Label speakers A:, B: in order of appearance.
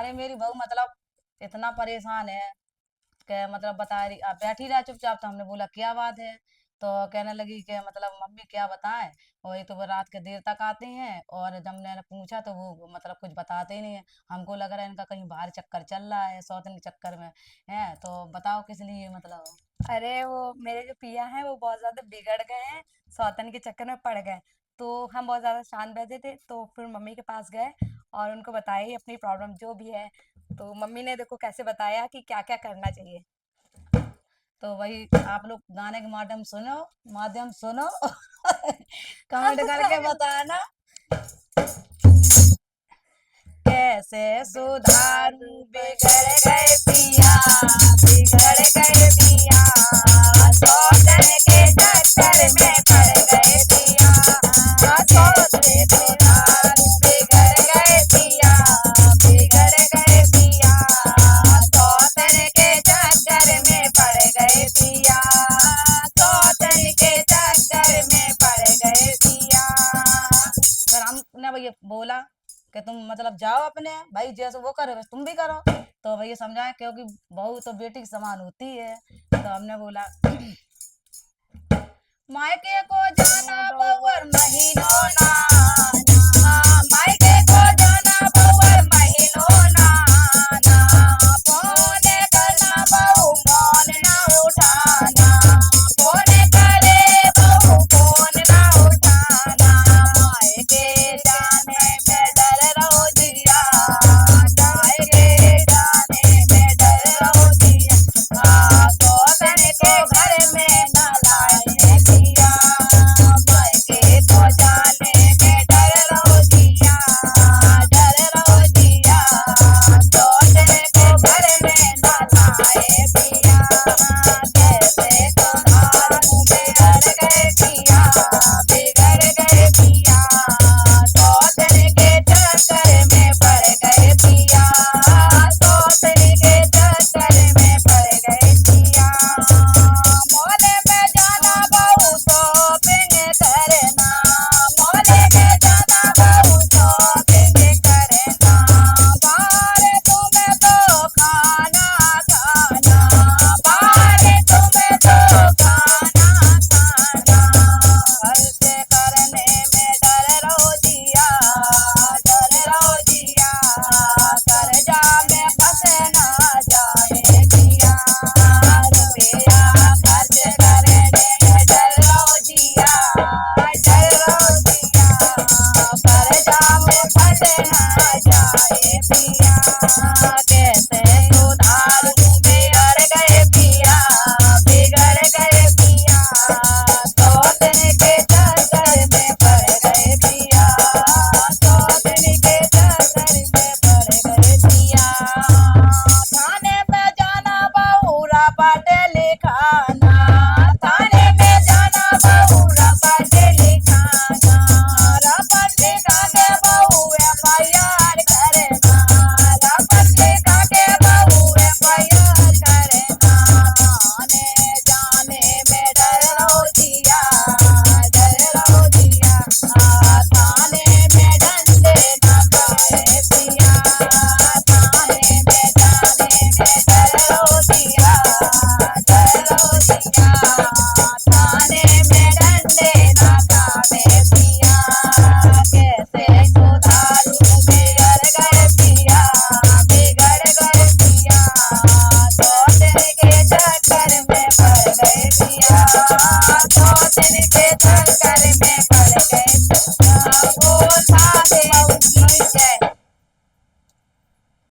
A: अरे मेरी बहू मतलब इतना परेशान है कि मतलब बता रही, आप बैठी रहा चुपचाप, तो हमने बोला क्या बात है। तो कहने लगी कि मतलब मम्मी क्या बताएं, वही तो वो रात के देर तक आते हैं, और जब मैंने पूछा तो वो मतलब कुछ बताते ही नहीं है। हमको लग रहा है इनका कहीं बाहर चक्कर चल रहा है, सौतन के चक्कर में है। तो बताओ किस लिए मतलब।
B: अरे वो मेरे जो पिया हैं वो बहुत ज्यादा बिगड़ गए हैं, सौतन के चक्कर में पड़ गए। तो हम बहुत ज्यादा शांत बैठे थे, तो फिर मम्मी के पास गए और उनको बताई अपनी प्रॉब्लम जो भी है। तो मम्मी ने देखो कैसे बताया कि क्या क्या करना चाहिए।
A: तो वही आप लोग गाने के माध्यम सुनो कमेंट करके बताना कैसे सुधारू बिगड़ गए पिया, बिगड़ गए पिया, सौतन के चक्कर में पड़ गए पिया। कैसे सुधारू बिगड़ गए पिया, बिगड़ गए पिया, सौतन के चक्कर में पड़ गए पिया, सौतन के चक्कर में पड़ गए पिया। फिर हमने भैया बोला कि तुम मतलब जाओ अपने भाई, जैसे वो करे बस तुम भी करो। तो भैया समझाए, क्योंकि बहू तो बेटी के समान होती है। तो हमने बोला मायके को जाना बहुवर महीनों ना